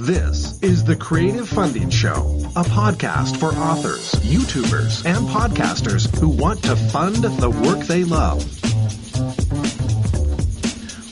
This is The Creative Funding Show, a podcast for authors, YouTubers, and podcasters who want to fund the work they love.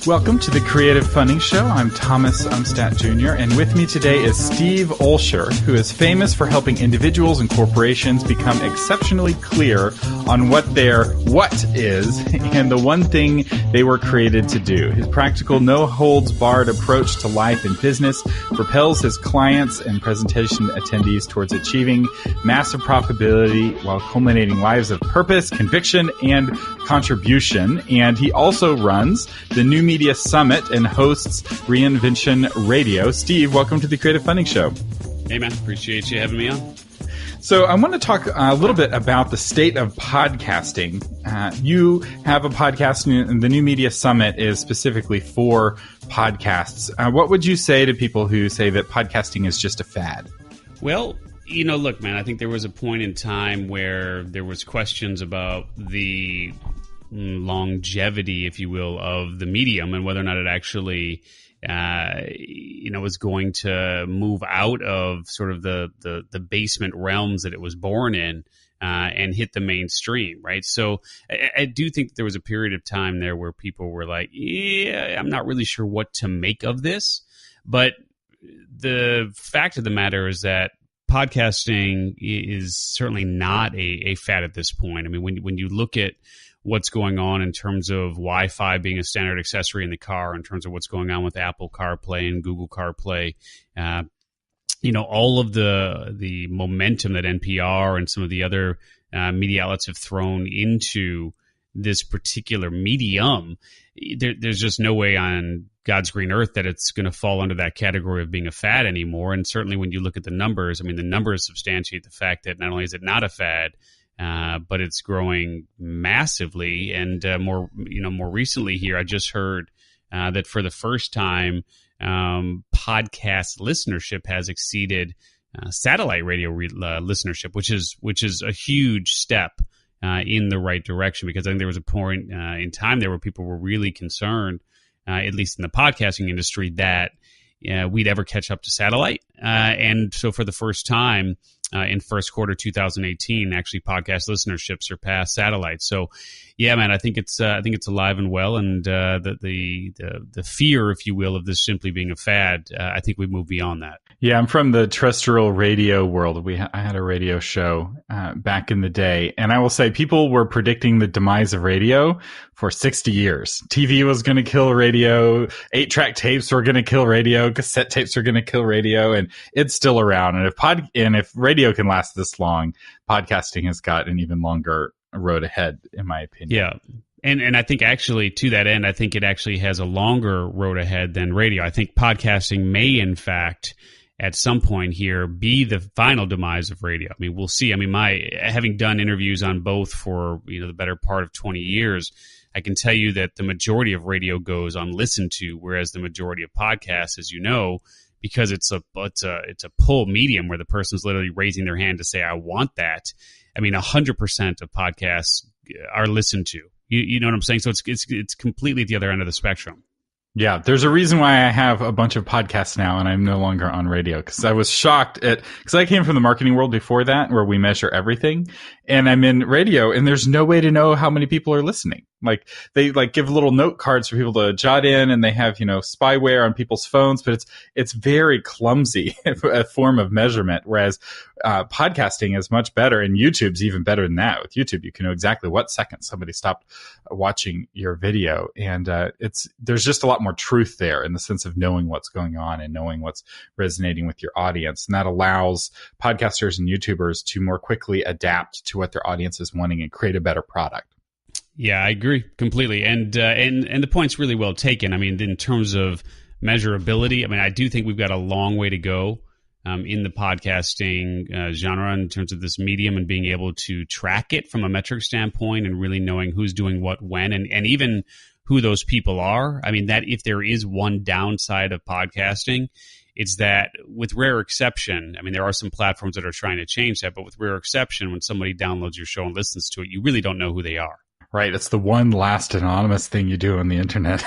Welcome to The Creative Funding Show. I'm Thomas Umstattd Jr., and with me today is Steve Olsher, who is famous for helping individuals and corporations become exceptionally clear on what their what is and the one thing they were created to do. His practical, no-holds-barred approach to life and business propels his clients and presentation attendees towards achieving massive profitability while culminating lives of purpose, conviction, and contribution. And he also runs the New Media Summit and hosts Reinvention Radio. Steve, welcome to the Creative Funding Show. Hey, man. Appreciate you having me on. So I want to talk a little bit about the state of podcasting. You have a podcast, and the New Media Summit is specifically for podcasts. What would you say to people who say that podcasting is just a fad? Well, look, man, I think there was a point in time where there was questions about the longevity, if you will, of the medium and whether or not it actually was going to move out of sort of the basement realms that it was born in and hit the mainstream, right? So I do think there was a period of time there where people were like, yeah, I'm not really sure what to make of this. But the fact of the matter is that podcasting is certainly not a fad at this point. I mean, when you look at what's going on in terms of Wi-Fi being a standard accessory in the car, in terms of what's going on with Apple CarPlay and Google CarPlay, all of the momentum that NPR and some of the other media outlets have thrown into this particular medium, there's just no way on God's green earth that it's going to fall under that category of being a fad anymore. And certainly when you look at the numbers, I mean, the numbers substantiate the fact that not only is it not a fad, but it's growing massively. And more recently here, I just heard that for the first time, podcast listenership has exceeded satellite radio listenership, which is a huge step in the right direction. Because I think there was a point in time there where people were really concerned, at least in the podcasting industry, that we'd ever catch up to satellite. And so for the first time, in first quarter 2018, actually podcast listenership surpassed satellite. So, yeah, man, I think it's alive and well, and the fear, if you will, of this simply being a fad, I think we've moved beyond that. Yeah, I'm from the terrestrial radio world. I had a radio show back in the day, and I will say people were predicting the demise of radio for 60 years. TV was going to kill radio, 8-track tapes were going to kill radio, cassette tapes were going to kill radio, and it's still around. And if radio can last this long, podcasting has got an even longer road ahead, in my opinion. Yeah. And I think actually to that end, I think it actually has a longer road ahead than radio. I think podcasting may, in fact, at some point here, be the final demise of radio. I mean, we'll see. I mean, having done interviews on both for the better part of 20 years, I can tell you that the majority of radio goes unlistened to, whereas the majority of podcasts, as you know, because it's a pull medium where the person's literally raising their hand to say, I want that. I mean, 100% of podcasts are listened to. You know what I'm saying? So it's completely at the other end of the spectrum. Yeah, there's a reason why I have a bunch of podcasts now and I'm no longer on radio, because I was shocked because I came from the marketing world before that, where we measure everything, and I'm in radio and there's no way to know how many people are listening. Like they give little note cards for people to jot in, and they have, spyware on people's phones, but it's very clumsy a form of measurement. Whereas podcasting is much better, and YouTube's even better than that. With YouTube, you can know exactly what second somebody stopped watching your video, and there's just a lot more truth there in the sense of knowing what's going on and knowing what's resonating with your audience, and that allows podcasters and YouTubers to more quickly adapt to what their audience is wanting and create a better product. Yeah, I agree completely, and the point's really well taken. I mean, in terms of measurability, I mean, I do think we've got a long way to go in the podcasting genre in terms of this medium and being able to track it from a metric standpoint and really knowing who's doing what when and even who those people are. I mean, that if there is one downside of podcasting, it's that with rare exception, I mean, there are some platforms that are trying to change that, but with rare exception, when somebody downloads your show and listens to it, you really don't know who they are. Right. It's the one last anonymous thing you do on the internet.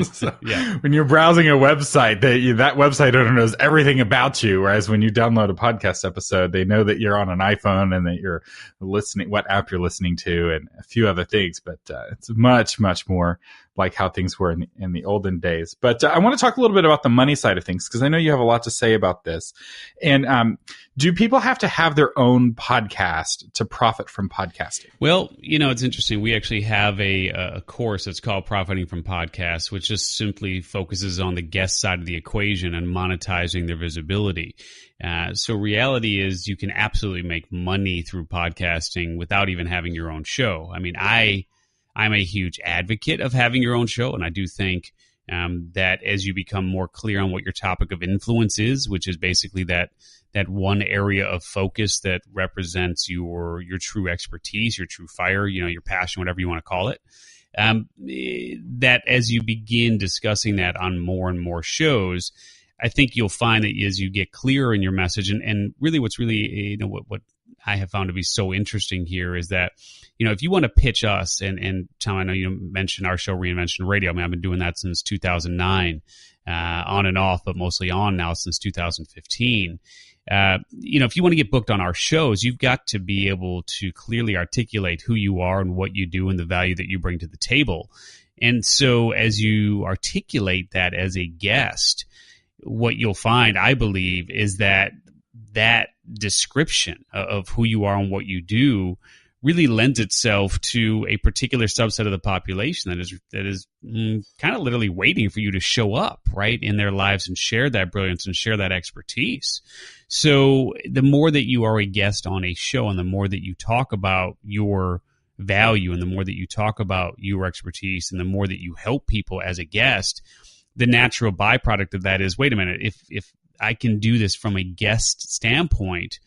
So Yeah. when you're browsing a website, that website owner knows everything about you. Whereas when you download a podcast episode, they know that you're on an iPhone and that you're listening, what app you're listening to, and a few other things. But it's much, much more like how things were in the olden days. But I want to talk a little bit about the money side of things, because I know you have a lot to say about this. And do people have to have their own podcast to profit from podcasting? Well, it's interesting. We actually have a course that's called Profiting from Podcasts, which just simply focuses on the guest side of the equation and monetizing their visibility. So reality is you can absolutely make money through podcasting without even having your own show. I mean, I'm a huge advocate of having your own show, and I do think that as you become more clear on what your topic of influence is, which is basically that one area of focus that represents your true expertise, your true fire, your passion, whatever you want to call it, that as you begin discussing that on more and more shows, I think you'll find that as you get clearer in your message, and really what's really, what I have found to be so interesting here is that, if you want to pitch us, and Tom, I know you mentioned our show, Reinvention Radio. I mean, I've been doing that since 2009, on and off, but mostly on now since 2015. If you want to get booked on our shows, you've got to be able to clearly articulate who you are and what you do and the value that you bring to the table. And so as you articulate that as a guest, what you'll find, I believe, is that description of who you are and what you do really lends itself to a particular subset of the population that is kind of literally waiting for you to show up, right, in their lives and share that brilliance and share that expertise. So the more that you are a guest on a show and the more that you talk about your value and the more that you talk about your expertise and the more that you help people as a guest, the natural byproduct of that is, wait a minute, if I can do this from a guest standpoint,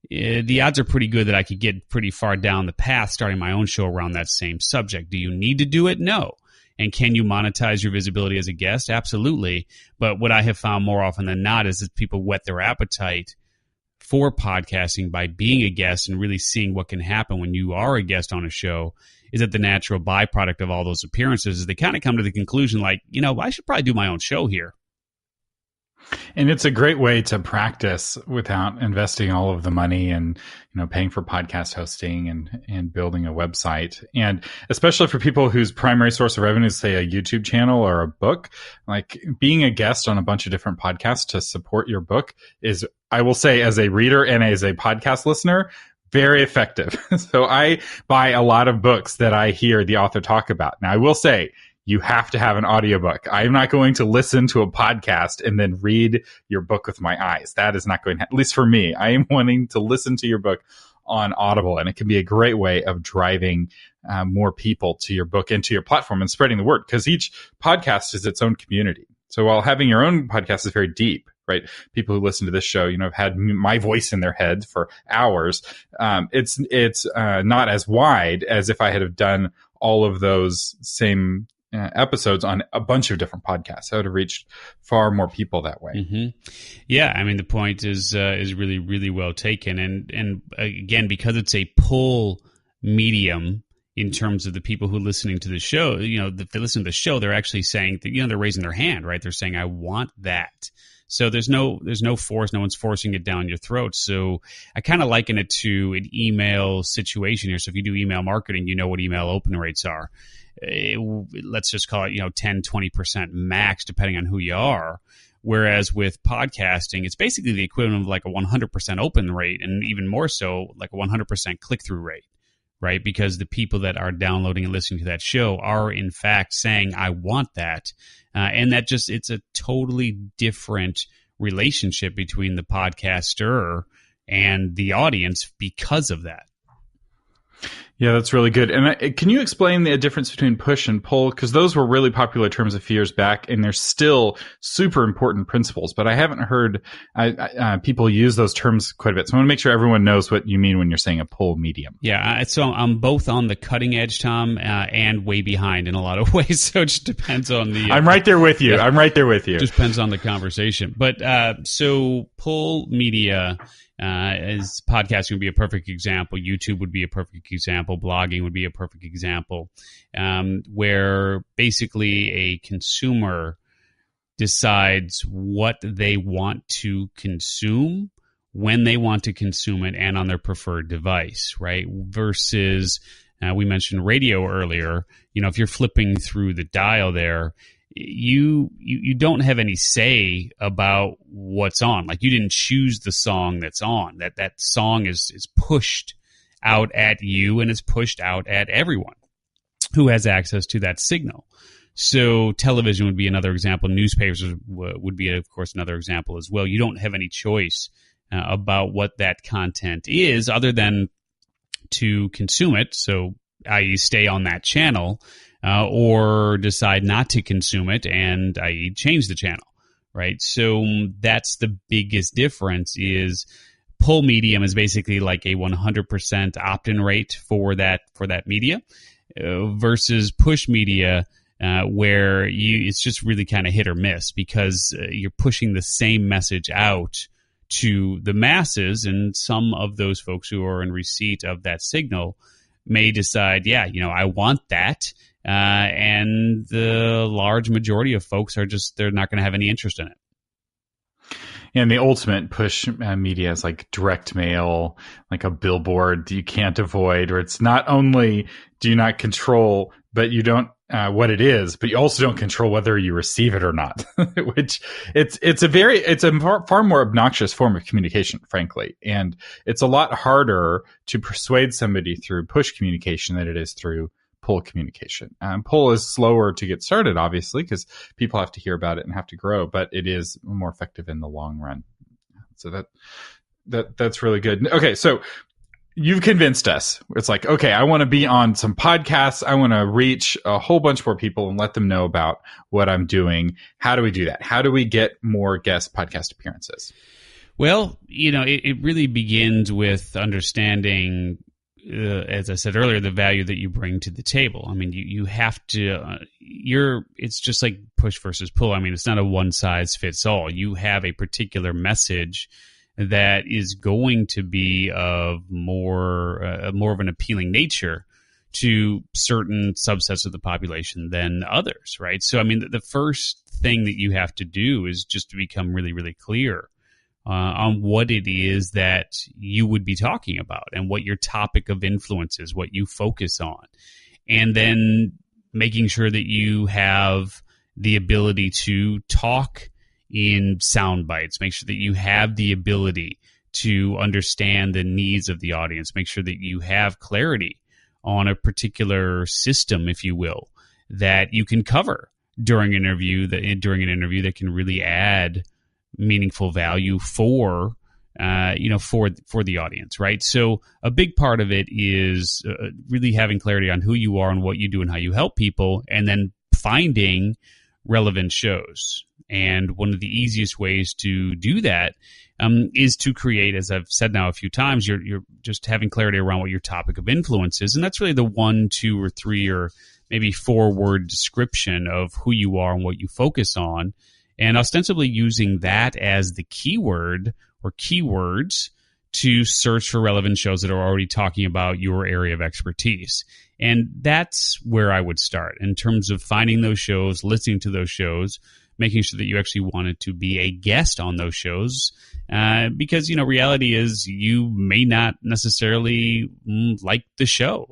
the odds are pretty good that I could get pretty far down the path starting my own show around that same subject. Do you need to do it? No. And can you monetize your visibility as a guest? Absolutely. But what I have found more often than not is that people whet their appetite for podcasting by being a guest and really seeing what can happen when you are a guest on a show, is that the natural byproduct of all those appearances is they kind of come to the conclusion like, I should probably do my own show here. And it's a great way to practice without investing all of the money and, paying for podcast hosting and building a website. And especially for people whose primary source of revenue is, say, a YouTube channel or a book, like being a guest on a bunch of different podcasts to support your book is, I will say, as a reader and as a podcast listener, very effective. So I buy a lot of books that I hear the author talk about. Now, I will say, you have to have an audiobook. I'm not going to listen to a podcast and then read your book with my eyes. That is not going to, at least for me, I am wanting to listen to your book on Audible. And it can be a great way of driving more people to your book and to your platform and spreading the word, because each podcast is its own community. So while having your own podcast is very deep, right? People who listen to this show, have had my voice in their head for hours. It's not as wide as if I had have done all of those same episodes on a bunch of different podcasts. I would have reached far more people that way. Mm-hmm. Yeah, I mean, the point is really, really well taken. And again, because it's a pull medium in terms of the people who are listening to the show, if they listen to the show, they're actually saying that, they're raising their hand, right? They're saying, I want that. So there's no force. No one's forcing it down your throat. So I kind of liken it to an email situation here. So if you do email marketing, you know what email open rates are. Let's just call it, 10, 20% max, depending on who you are. Whereas with podcasting, it's basically the equivalent of like a 100% open rate, and even more so like a 100% click-through rate, right? Because the people that are downloading and listening to that show are in fact saying, I want that. And that it's a totally different relationship between the podcaster and the audience because of that. Yeah, that's really good. And can you explain the difference between push and pull? Because those were really popular terms a few years back, and they're still super important principles. But I haven't heard people use those terms quite a bit. So I want to make sure everyone knows what you mean when you're saying a pull medium. Yeah, so I'm both on the cutting edge, Tom, and way behind in a lot of ways. So it just depends on the... I'm right there with you. Yeah, I'm right there with you. Just depends on the conversation. But so pull media As podcasting would be a perfect example, YouTube would be a perfect example, blogging would be a perfect example, where basically a consumer decides what they want to consume, when they want to consume it, and on their preferred device, right? Versus, we mentioned radio earlier. If you're flipping through the dial there, you don't have any say about what's on. Like, you didn't choose the song that's on. That song is pushed out at you, and it's pushed out at everyone who has access to that signal. So television would be another example. Newspapers would be, of course, another example as well. You don't have any choice about what that content is other than to consume it, so i.e. stay on that channel, or decide not to consume it and i.e. change the channel, right? So that's the biggest difference. Is pull medium is basically like a 100% opt-in rate for that media, versus push media, where it's just really kind of hit or miss, because you're pushing the same message out to the masses, and some of those folks who are in receipt of that signal may decide, I want that, and the large majority of folks they're not going to have any interest in it. And the ultimate push media is like direct mail, like a billboard you can't avoid, or it's not only do you not control, but you don't what it is, but you also don't control whether you receive it or not. Which it's a far more obnoxious form of communication, frankly, and it's a lot harder to persuade somebody through push communication than it is through pull communication. Pull is slower to get started, obviously, because people have to hear about it and have to grow, but it is more effective in the long run. So that's really good. Okay, so you've convinced us. It's like, okay, I want to be on some podcasts. I want to reach a whole bunch more people and let them know about what I'm doing. How do we do that? How do we get more guest podcast appearances? Well, it really begins with understanding, as I said earlier, the value that you bring to the table. I mean, you have to, it's just like push versus pull. I mean, it's not a one size fits all. You have a particular message that is going to be of more of an appealing nature to certain subsets of the population than others, right? So, I mean, the first thing that you have to do is just to become really, really clear on what it is that you would be talking about and what your topic of influence is, what you focus on. And then making sure that you have the ability to talk in sound bites, make sure that you have the ability to understand the needs of the audience, make sure that you have clarity on a particular system, if you will, that you can cover during an interview that can really add meaningful value for the audience, right? So a big part of it is really having clarity on who you are and what you do and how you help people, and then finding relevant shows. And one of the easiest ways to do that is to create, as I've said now a few times, you're just having clarity around what your topic of influence is. And that's really the 1, 2, or 3, or maybe 4-word description of who you are and what you focus on. And ostensibly using that as the keyword or keywords to search for relevant shows that are already talking about your area of expertise. And that's where I would start in terms of finding those shows, listening to those shows, making sure that you actually wanted to be a guest on those shows. Because, reality is you may not necessarily like the show,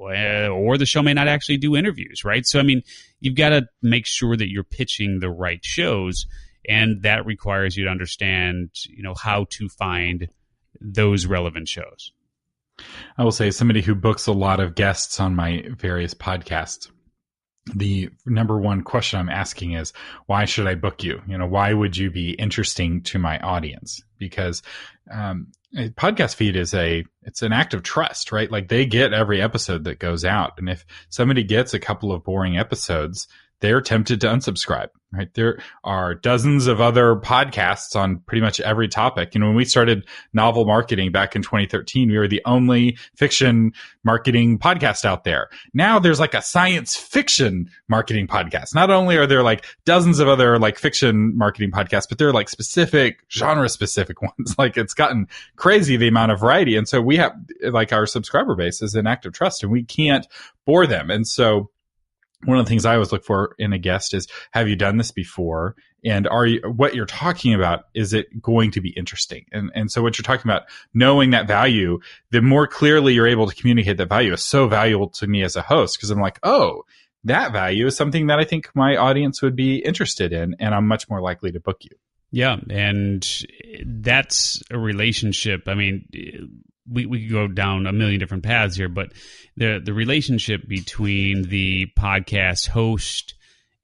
or the show may not actually do interviews, right? So, I mean, you've got to make sure that you're pitching the right shows, and that requires you to understand, how to find those relevant shows. I will say, somebody who books a lot of guests on my various podcasts, the number one question I'm asking is, why should I book you? Why would you be interesting to my audience? Because a podcast feed it's an act of trust, right? Like, they get every episode that goes out. And if somebody gets a couple of boring episodes, they're tempted to unsubscribe, right? There are dozens of other podcasts on pretty much every topic. And when we started Novel Marketing back in 2013, we were the only fiction marketing podcast out there. Now there's like a science fiction marketing podcast. Not only are there like dozens of other like fiction marketing podcasts, but they're like specific, genre specific ones. Like it's gotten crazy, the amount of variety. And so we have like our subscriber base is in active trust and we can't bore them. And so one of the things I always look for in a guest is, have you done this before? And what you're talking about, is it going to be interesting? And so what you're talking about, knowing that value, the more clearly you're able to communicate that value is so valuable to me as a host, because I'm like, oh, that value is something that I think my audience would be interested in, and I'm much more likely to book you. Yeah, and that's a relationship. I mean, we could go down a million different paths here, but the relationship between the podcast host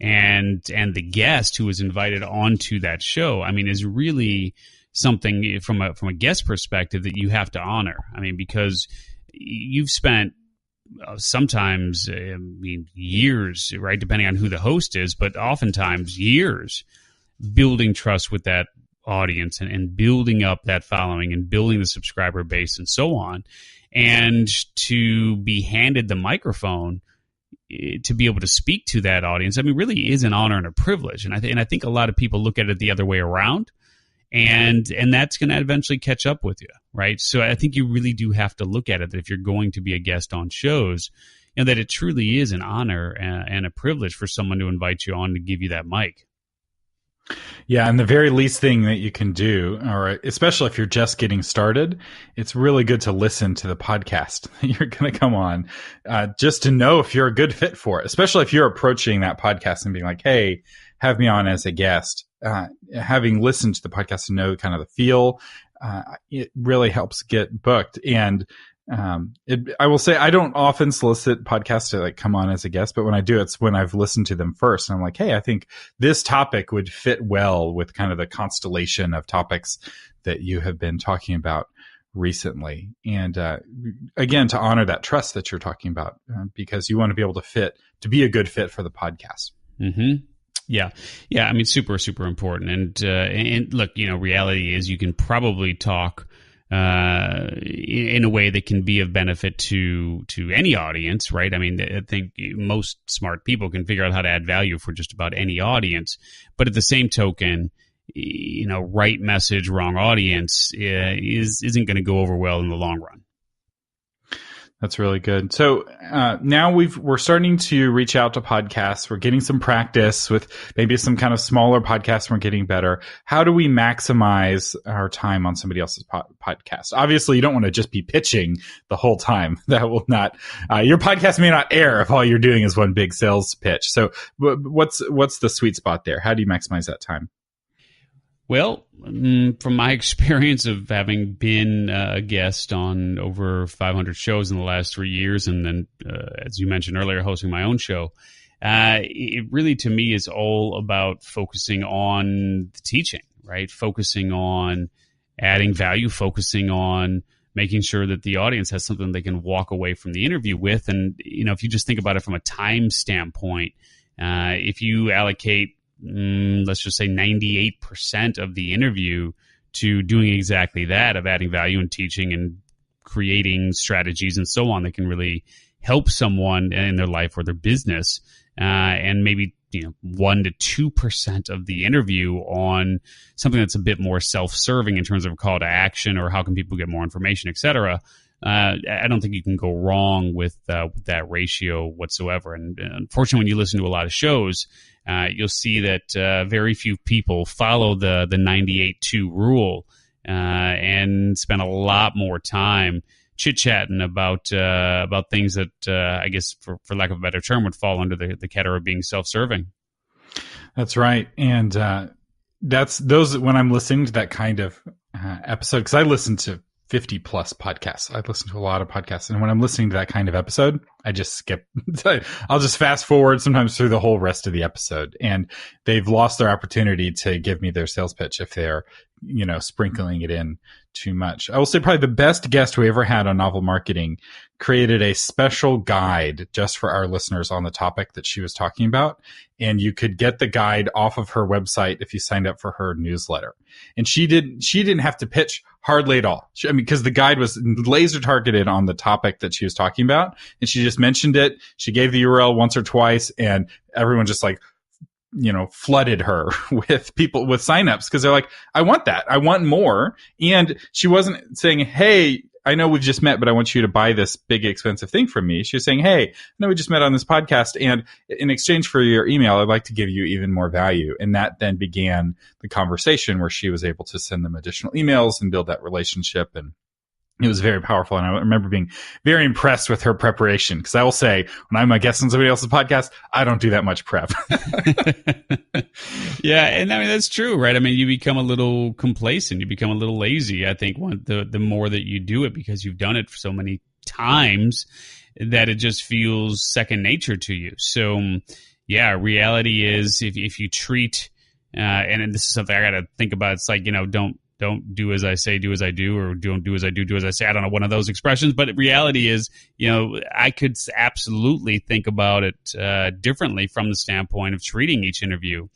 and the guest who was invited onto that show, I mean, is really something from a guest perspective that you have to honor. I mean, because you've spent sometimes, I mean, years, right, depending on who the host is, but oftentimes years building trust with that audience and building up that following and building the subscriber base and so on. And to be handed the microphone to be able to speak to that audience, I mean, really is an honor and a privilege. And I think a lot of people look at it the other way around, and that's going to eventually catch up with you, right? So I think you really do have to look at it that if you're going to be a guest on shows, you know, that it truly is an honor and a privilege for someone to invite you on to give you that mic. Yeah, and the very least thing that you can do, or especially if you're just getting started, it's really good to listen to the podcast that you're going to come on, just to know if you're a good fit for it, especially if you're approaching that podcast and being like, hey, have me on as a guest. Having listened to the podcast and know kind of the feel, it really helps get booked. And I will say I don't often solicit podcasts to like come on as a guest, but when I do, it's when I've listened to them first. And I'm like, hey, I think this topic would fit well with kind of the constellation of topics that you have been talking about recently. And again, to honor that trust that you're talking about, because you want to be able to be a good fit for the podcast. Mm-hmm. Yeah. I mean, super, super important. And look, you know, reality is you can probably talk in a way that can be of benefit to any audience, right? I mean, I think most smart people can figure out how to add value for just about any audience. But at the same token, you know, right message, wrong audience isn't going to go over well in the long run. That's really good. So now we're starting to reach out to podcasts. We're getting some practice with maybe some kind of smaller podcasts. We're getting better. How do we maximize our time on somebody else's podcast? Obviously, you don't want to just be pitching the whole time. That will not. Your podcast may not air if all you're doing is one big sales pitch. So what's the sweet spot there? How do you maximize that time? Well, from my experience of having been a guest on over 500 shows in the last 3 years, and then, as you mentioned earlier, hosting my own show, it really, to me, is all about focusing on the teaching, right? Focusing on adding value, focusing on making sure that the audience has something they can walk away from the interview with. And, you know, if you just think about it from a time standpoint, if you allocate let's just say 98% of the interview to doing exactly that, of adding value and teaching and creating strategies and so on that can really help someone in their life or their business, and maybe 1% to 2% of the interview on something that's a bit more self-serving in terms of a call to action or how can people get more information, et cetera. I don't think you can go wrong with that ratio whatsoever. And unfortunately, when you listen to a lot of shows, you'll see that very few people follow the 98-2 rule and spend a lot more time chit-chatting about things that I guess, for lack of a better term, would fall under the category of being self-serving. That's right. And that's those when I'm listening to that kind of episode, because I listen to 50 plus podcasts. I listen to a lot of podcasts. And when I'm listening to that kind of episode, I just skip. I'll just fast forward sometimes through the whole rest of the episode, and they've lost their opportunity to give me their sales pitch if they're, sprinkling it in too much. I will say probably the best guest we ever had on novel marketing created a special guide just for our listeners on the topic that she was talking about. And you could get the guide off of her website if you signed up for her newsletter. And she didn't have to pitch hardly at all. Because the guide was laser targeted on the topic that she was talking about. And she just mentioned it. She gave the URL once or twice, and everyone just flooded her with people with signups because they're like, I want that. I want more. And she wasn't saying, hey, I know we've just met, but I want you to buy this big expensive thing from me. She was saying, hey, I know we just met on this podcast, and in exchange for your email, I'd like to give you even more value. And that then began the conversation where she was able to send them additional emails and build that relationship. And it was very powerful. And I remember being very impressed with her preparation, because I will say, when I'm a guest on somebody else's podcast, I don't do that much prep. Yeah. And I mean, that's true, right? I mean, you become a little complacent. You become a little lazy, I think, the more that you do it, because you've done it for so many times that it just feels second nature to you. So, yeah, reality is if you treat, and this is something I got to think about, it's like, don't do as I say, do as I do, or don't do as I do as I say. I don't know, one of those expressions, but reality is, I could absolutely think about it differently from the standpoint of treating each interview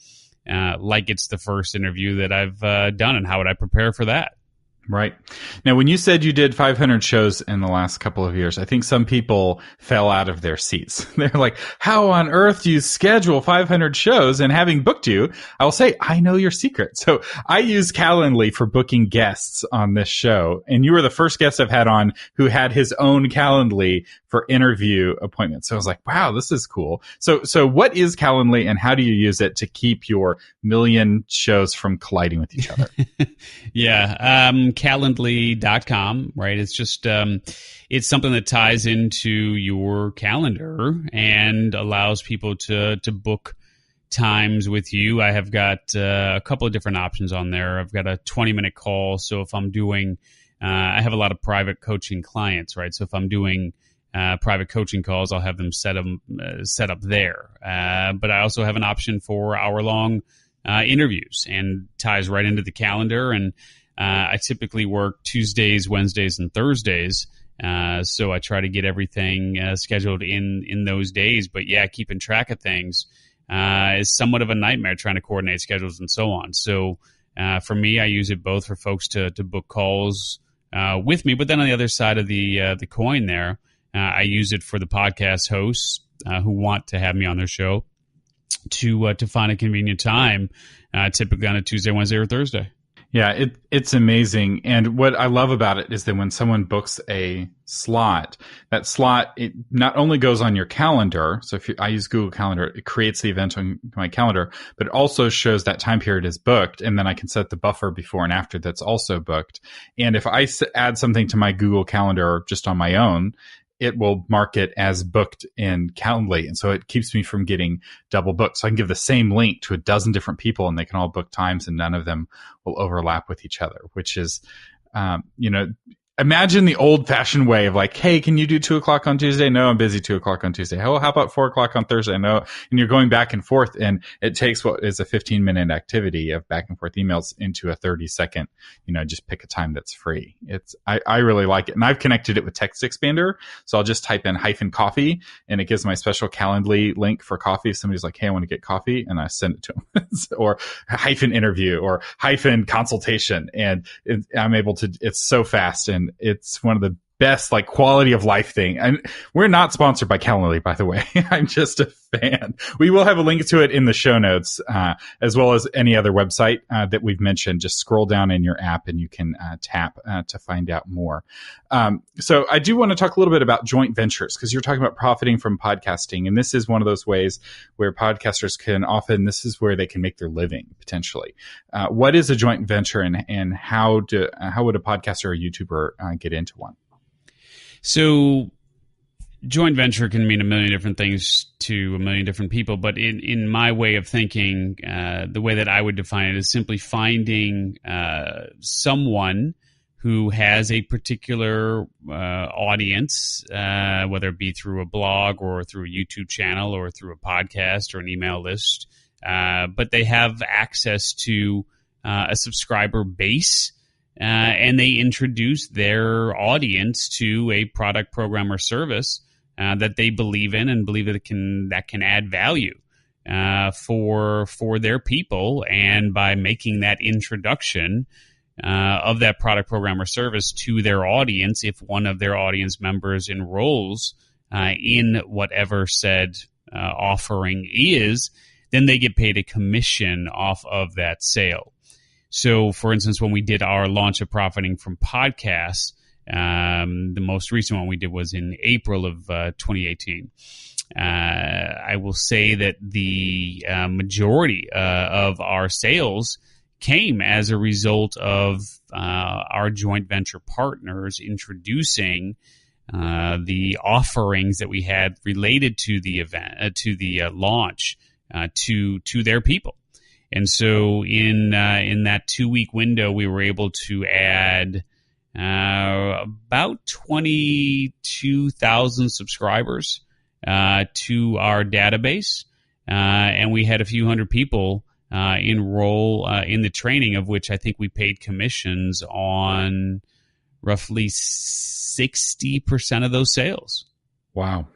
like it's the first interview that I've done, and how would I prepare for that? Right. Now, when you said you did 500 shows in the last couple of years, I think some people fell out of their seats. They're like, how on earth do you schedule 500 shows? And having booked you, I will say, I know your secret. So I use Calendly for booking guests on this show. And you were the first guest I've had on who had his own Calendly for interview appointments. So I was like, wow, this is cool. So what is Calendly, and how do you use it to keep your million shows from colliding with each other? Yeah. Calendly.com, right? It's just, it's something that ties into your calendar and allows people to book times with you. I have got a couple of different options on there. I've got a 20-minute call. So if I'm doing, I have a lot of private coaching clients, right? So if I'm doing private coaching calls, I'll have them set up there. But I also have an option for hour-long interviews, and ties right into the calendar. And I typically work Tuesdays, Wednesdays, and Thursdays. So I try to get everything scheduled in those days. But yeah, keeping track of things is somewhat of a nightmare, trying to coordinate schedules and so on. So for me, I use it both for folks to book calls with me, but then on the other side of the coin there, I use it for the podcast hosts who want to have me on their show to find a convenient time, typically on a Tuesday, Wednesday, or Thursday. Yeah, it's amazing. And what I love about it is that when someone books a slot, that slot, it not only goes on your calendar. So I use Google Calendar, it creates the event on my calendar, but it also shows that time period is booked. And then I can set the buffer before and after that's also booked. And if I add something to my Google Calendar just on my own, it will mark it as booked in Calendly. And so it keeps me from getting double booked. So I can give the same link to a dozen different people, and they can all book times, and none of them will overlap with each other, which is, imagine the old fashioned way of like, hey, can you do 2:00 on Tuesday? No, I'm busy 2:00 on Tuesday. Oh, how about 4:00 on Thursday? No. And you're going back and forth, and it takes what is a 15-minute activity of back and forth emails into a 30-second, just pick a time that's free. I really like it. And I've connected it with Text Expander. So I'll just type in -coffee, and it gives my special Calendly link for coffee. If somebody's like, hey, I want to get coffee, and I send it to them. Or -interview or -consultation. And I'm able to, it's so fast, and it's one of the best quality of life thing. And we're not sponsored by Calendly, by the way. I'm just a fan. We will have a link to it in the show notes, as well as any other website that we've mentioned. Just scroll down in your app and you can tap to find out more. So I do want to talk a little bit about joint ventures, because you're talking about profiting from podcasting. And this is one of those ways where podcasters this is where they can make their living potentially. What is a joint venture, and how would a podcaster or a YouTuber get into one? So joint venture can mean a million different things to a million different people, but in my way of thinking, the way that I would define it is simply finding someone who has a particular audience, whether it be through a blog or through a YouTube channel or through a podcast or an email list, but they have access to a subscriber base, and they introduce their audience to a product, program, or service that they believe in and believe that can add value for their people. And by making that introduction of that product, program, or service to their audience, if one of their audience members enrolls in whatever said offering is, then they get paid a commission off of that sale. So, for instance, when we did our launch of Profiting from Podcasts, the most recent one we did was in April of 2018. I will say that the majority of our sales came as a result of our joint venture partners introducing the offerings that we had related to the event, to the launch, to their people. And so in that 2-week window, we were able to add about 22,000 subscribers to our database, and we had a few hundred people enroll in the training, of which I think we paid commissions on roughly 60% of those sales. Wow.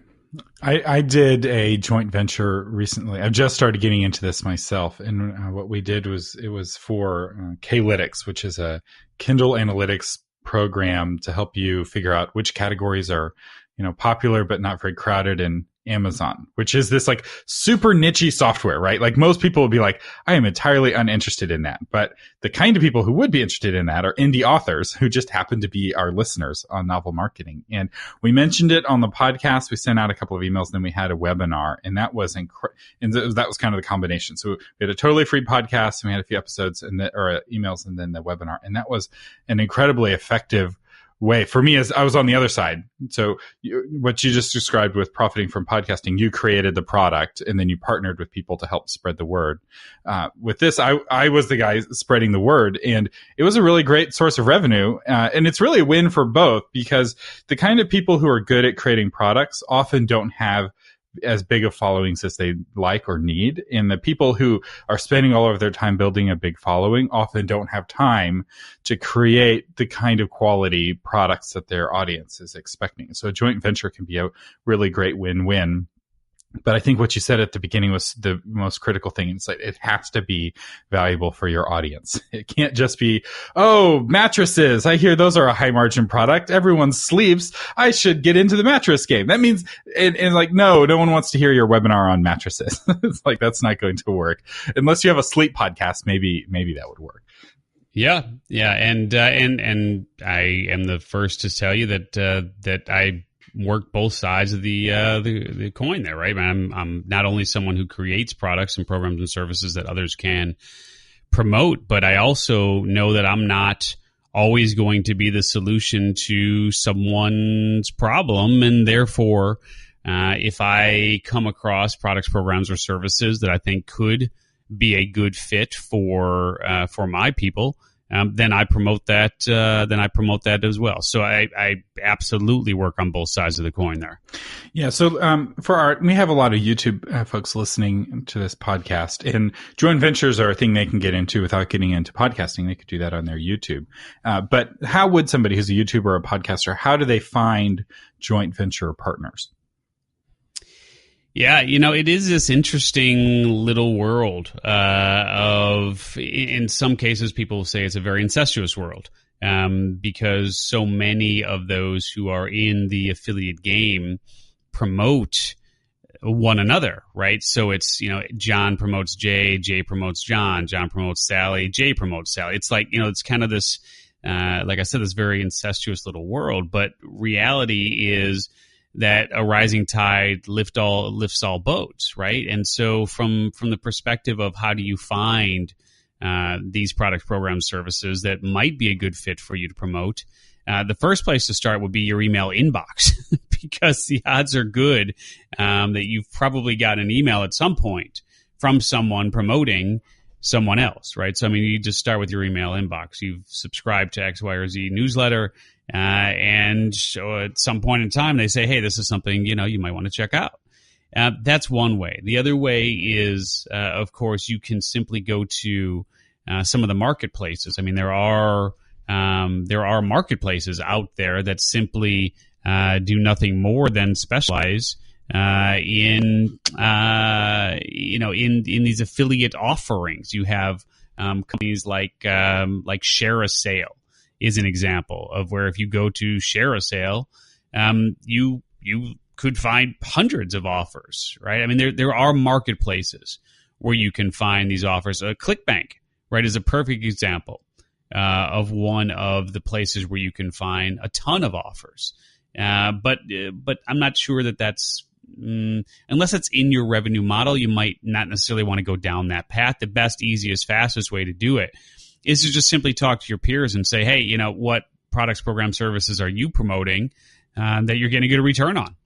I did a joint venture recently. I've just started getting into this myself. And what we did was, it was for K-Lytics, which is a Kindle analytics program to help you figure out which categories are, popular but not very crowded in Amazon, which is this like super niche software, right? Like most people would be like, I am entirely uninterested in that. But the kind of people who would be interested in that are indie authors who just happen to be our listeners on Novel Marketing. And we mentioned it on the podcast. We sent out a couple of emails, and then we had a webinar, and that was and that was kind of the combination. So we had a totally free podcast, and we had a few episodes or emails, and then the webinar. And that was an incredibly effective way for me, as I was on the other side. So what you just described with Profiting from Podcasting, you created the product and then you partnered with people to help spread the word. With this, I was the guy spreading the word, and it was a really great source of revenue. And it's really a win for both, because the kind of people who are good at creating products often don't have as big of followings as they like or need. And the people who are spending all of their time building a big following often don't have time to create the kind of quality products that their audience is expecting. So a joint venture can be a really great win-win. But I think what you said at the beginning was the most critical thing. It's like, it has to be valuable for your audience. It can't just be, oh, mattresses. I hear those are a high margin product. Everyone sleeps. I should get into the mattress game. That means, and like, no one wants to hear your webinar on mattresses. It's like, that's not going to work unless you have a sleep podcast. Maybe that would work. Yeah. And I am the first to tell you that I work both sides of the coin there, right? I'm not only someone who creates products and programs and services that others can promote, but I also know that I'm not always going to be the solution to someone's problem. And therefore, if I come across products, programs, or services that I think could be a good fit for my people, then I promote that. As well. So I absolutely work on both sides of the coin there. Yeah. So we have a lot of YouTube folks listening to this podcast, and joint ventures are a thing they can get into without getting into podcasting. They could do that on their YouTube. But how would somebody who's a YouTuber or a podcaster, how do they find joint venture partners? Yeah, it is this interesting little world of, in some cases, people will say it's a very incestuous world, because so many of those who are in the affiliate game promote one another, right? So it's, John promotes Jay, Jay promotes John, John promotes Sally, Jay promotes Sally. It's like, it's kind of this, like I said, this very incestuous little world, but reality is that a rising tide lifts all boats, right? And so from the perspective of how do you find these products, programs, services that might be a good fit for you to promote, the first place to start would be your email inbox, because the odds are good that you've probably got an email at some point from someone promoting someone else, right? So, I mean, you just start with your email inbox. You've subscribed to X, Y, or Z newsletter, and so at some point in time, they say, hey, this is something, you might want to check out. That's one way. The other way is, of course, you can simply go to some of the marketplaces. I mean, there are marketplaces out there that simply do nothing more than specialize in these affiliate offerings. You have companies like Share a Sale is an example of where if you go to Share a Sale, you could find hundreds of offers, right? I mean, there are marketplaces where you can find these offers. ClickBank, right, is a perfect example of one of the places where you can find a ton of offers. But I'm not sure that's unless it's in your revenue model, you might not necessarily want to go down that path. The best, easiest, fastest way to do it is to just simply talk to your peers and say, hey, what products, programs, services are you promoting that you're getting a good return on?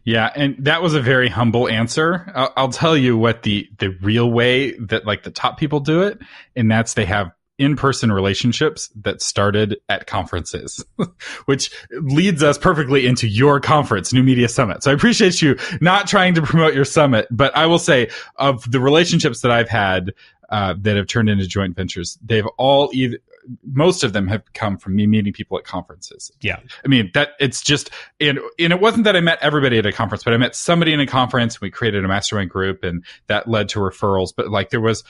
Yeah, and that was a very humble answer. I'll tell you what the real way that like the top people do it, and that's they have in-person relationships that started at conferences, which leads us perfectly into your conference, New Media Summit. So I appreciate you not trying to promote your summit, but I will say of the relationships that I've had that have turned into joint ventures, they've all most of them have come from me meeting people at conferences. Yeah. I mean, that it's just, and it wasn't that I met everybody at a conference, but I met somebody in a conference. We created a mastermind group and that led to referrals. But like there was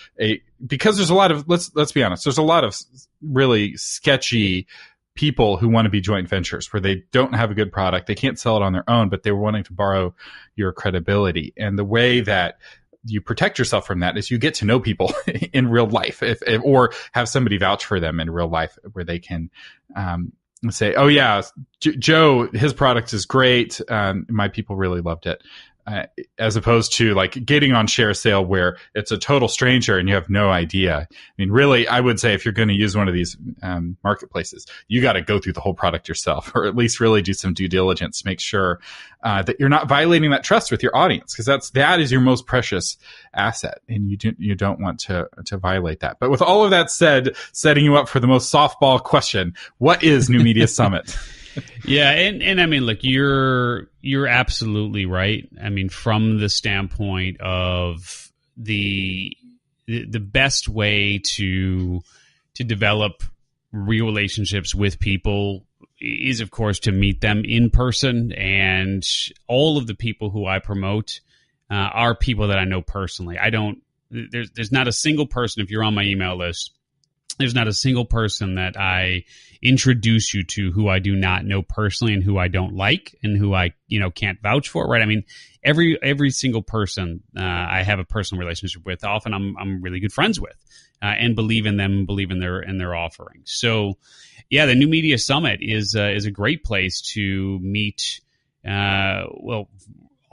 because there's a lot of, let's be honest, there's a lot of really sketchy people who want to be joint ventures where they don't have a good product. They can't sell it on their own, but they're wanting to borrow your credibility. And the way that you protect yourself from that is you get to know people in real life or have somebody vouch for them in real life where they can say, oh yeah, Joe, his product is great. My people really loved it. As opposed to like getting on Share a Sale where it's a total stranger and you have no idea. I mean, really, I would say if you're going to use one of these marketplaces, you got to go through the whole product yourself, or at least really do some due diligence to make sure that you're not violating that trust with your audience, because that is your most precious asset, and you don't want to violate that. But with all of that said, setting you up for the most softball question, what is New Media Summit? Yeah, and I mean, look, you're absolutely right. I mean, from the standpoint of the best way to develop real relationships with people is, of course, to meet them in person. And all of the people who I promote are people that I know personally. There's not a single person, if you're on my email list, there's not a single person that I introduce you to who I do not know personally and who I don't like and who I, can't vouch for, right? I mean, every single person I have a personal relationship with, often I'm really good friends with, and believe in them, believe in their offerings. So, yeah, the New Media Summit is a great place to meet,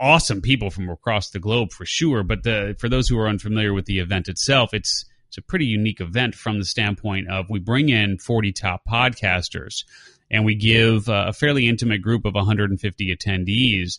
awesome people from across the globe for sure. But for those who are unfamiliar with the event itself, it's a pretty unique event from the standpoint of we bring in 40 top podcasters and we give a fairly intimate group of 150 attendees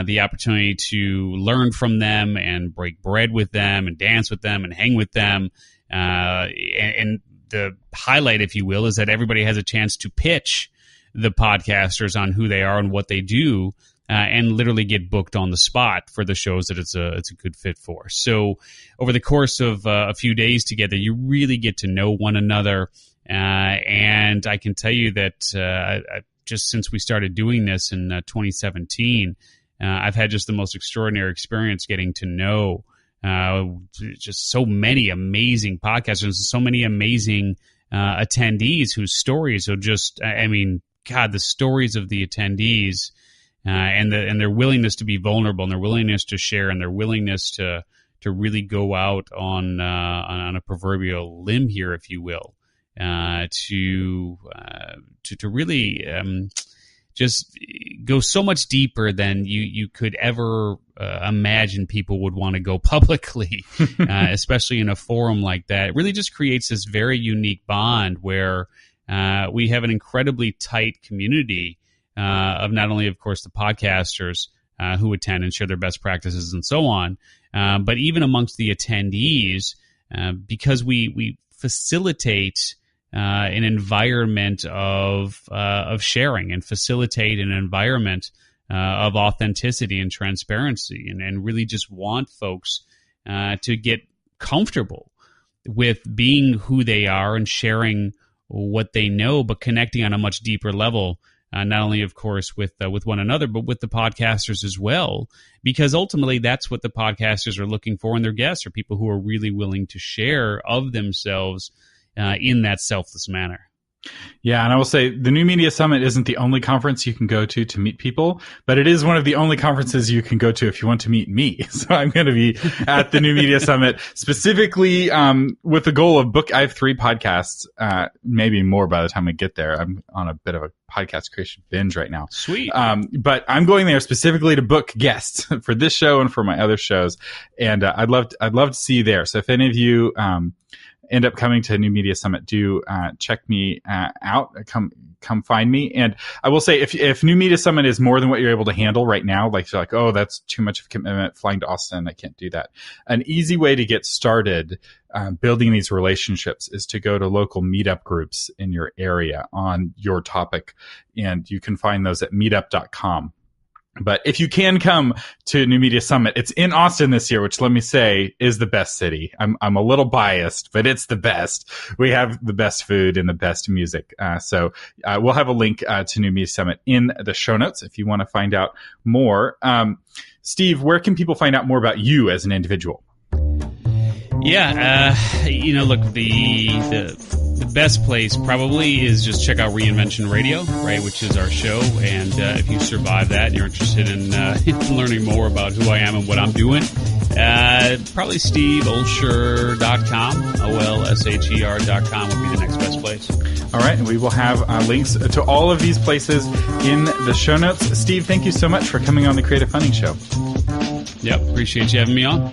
the opportunity to learn from them and break bread with them and dance with them and hang with them. And the highlight, if you will, is that everybody has a chance to pitch the podcasters on who they are and what they do. And literally get booked on the spot for the shows that it's a good fit for. So over the course of a few days together, you really get to know one another. And I can tell you that just since we started doing this in 2017, I've had just the most extraordinary experience getting to know just so many amazing podcasters and so many amazing attendees whose stories are just, God, the stories of the attendees and their willingness to be vulnerable and their willingness to share and their willingness to really go out on a proverbial limb here, if you will, to really just go so much deeper than you could ever imagine people would want to go publicly, especially in a forum like that. It really just creates this very unique bond where we have an incredibly tight community of not only, of course, the podcasters who attend and share their best practices and so on, but even amongst the attendees, because we facilitate an environment of sharing and facilitate an environment of authenticity and transparency, and really just want folks to get comfortable with being who they are and sharing what they know, but connecting on a much deeper level, not only, of course, with one another, but with the podcasters as well, because ultimately that's what the podcasters are looking for in their guests, are people who are really willing to share of themselves in that selfless manner. Yeah, and I will say the New Media Summit isn't the only conference you can go to meet people, but it is one of the only conferences you can go to if you want to meet me. So I'm going to be at the New Media Summit specifically with the goal of I have 3 podcasts, maybe more by the time I get there. I'm on a bit of a podcast creation binge right now. Sweet. But I'm going there specifically to book guests for this show and for my other shows, and I'd love to see you there. So if any of you end up coming to New Media Summit, do check me out. Come find me. And I will say, if New Media Summit is more than what you're able to handle right now, like you're like, oh, that's too much of a commitment, flying to Austin, I can't do that. An easy way to get started building these relationships is to go to local meetup groups in your area on your topic. And you can find those at meetup.com. But if you can come to New Media Summit, it's in Austin this year, which, let me say, is the best city. I'm a little biased, but it's the best. We have the best food and the best music. So we'll have a link to New Media Summit in the show notes if you want to find out more. Steve, where can people find out more about you as an individual? Yeah, look, the best place probably is just check out Reinvention Radio, right, which is our show. And if you survive that and you're interested in learning more about who I am and what I'm doing, probably Olsher.com, OLSHER.com would be the next best place. All right, and we will have links to all of these places in the show notes. Steve, thank you so much for coming on the Creative Funding Show. Yep, appreciate you having me on.